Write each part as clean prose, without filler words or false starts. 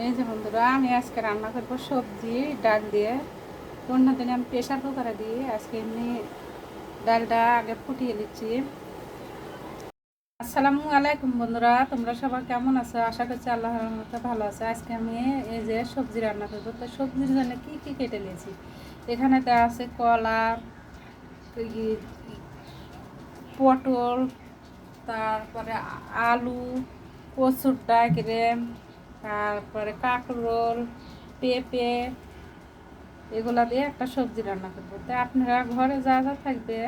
এই যে বন্ধুরা, আমি আজকে রান্না করবো সবজি ডাল দিয়ে। অন্যদিনে আমি প্রেশার কুকারে দিই, আজকে এমনি ডালটা আগে ফুটিয়ে নিচ্ছি। আসসালামু আলাইকুম বন্ধুরা, তোমরা সবাই কেমন আছো? আশা করছি আল্লাহর রহমতে ভালো আছে। আজকে আমি এই যে সবজি রান্না করবো। তো সবজির জন্য কি কি কেটে নিয়েছি, এখানে দেওয়া আছে কলা, পটল, তারপরে আলু, কচুর ডাগরে, তারপরে কাঁকরোল, পেঁপে, এগুলা দিয়ে একটা সবজি রান্না করবো। তো আপনারা ঘরে যা যা থাকবে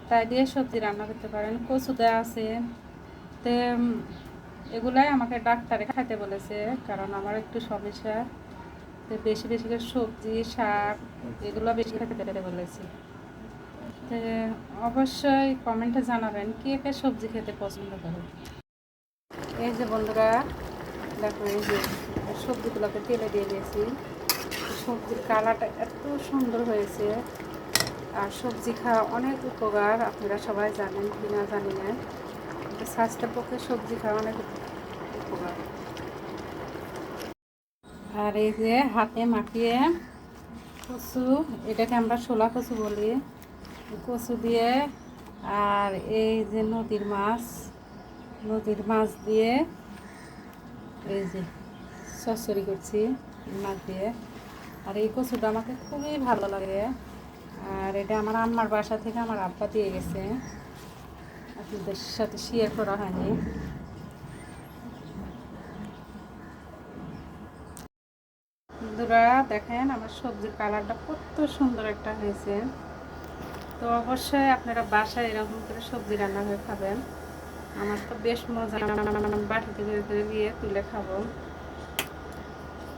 তাই দিয়ে সবজি রান্না করতে পারেন। কচু দেওয়া আছে। তো এগুলাই আমাকে ডাক্তারে খাইতে বলেছে, কারণ আমার একটু সমস্যা। তো বেশি বেশি করে সবজি শাক এগুলো বেশি খেতে বলেছে। তো অবশ্যই কমেন্টে জানাবেন কে কে সবজি খেতে পছন্দ করে। এই যে বন্ধুরা, দেখো এই যে সবজিগুলোকে তেলে দিয়ে দিয়েছি। সবজির কালারটা এত সুন্দর হয়েছে। আর সবজি খাওয়া অনেক উপকার, আপনারা সবাই জানেন কি না জানি না, কিন্তু স্বাস্থ্যের পক্ষে সবজি খাওয়া অনেক উপকার। আর এই যে হাতে মাখিয়ে কচু, এটাকে আমরা শোলা কচু বলি, কচু দিয়ে, আর এই যে নদীর মাছ দিয়ে এই যে চচ্চড়ি করছি মাছ দিয়ে। আর এই কচুটা আমাকে খুবই ভালো লাগে। আর এটা আমার আম্মার বাসা থেকে আমার আব্বা দিয়ে গেছে, আপনাদের সাথে শেয়ার করা হয়নি। বন্ধুরা দেখেন আমার সবজির কালারটা কত সুন্দর একটা হয়েছে। তো অবশ্যই আপনারা বাসায় এরকম করে সবজি রান্না করে খাবেন। আমার তো বেশ মজা, বাটিতে করে দিয়ে তুলে খাবো।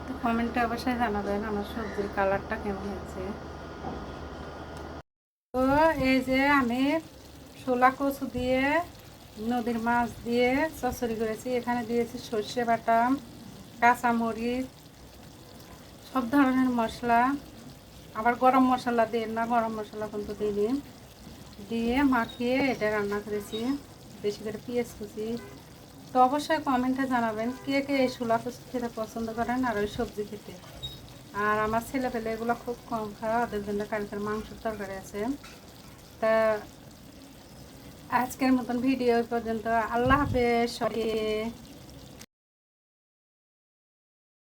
তো কমেন্টে অবশ্যই জানাবেন আমার সবজির কালারটা কেমন হয়েছে। তো এই যে আমি শোলা কচু দিয়ে, নদীর মাছ দিয়ে চচ্চড়ি করেছি। এখানে দিয়েছি সর্ষে বাটা, কাঁচামরিচ, সব ধরনের মশলা। আবার গরম মশলা দিন না, গরম মশলা কিন্তু দিইনি। দিয়ে মাখিয়ে এটা রান্না করেছি, বেশি করে পেঁয়াজ কুচি। তো অবশ্যই কমেন্টে জানাবেন কে কে এই শোলা কচু খেতে পছন্দ করেন আর ওই সবজি খেতে। আর আমার ছেলেপেলে এগুলো খুব কম খাওয়া, ওদের জন্য কালকের মাংসের তরকারি আছে। তা আজকের মতন ভিডিও পর্যন্ত, আল্লাহ হাফেজ সবাইকে।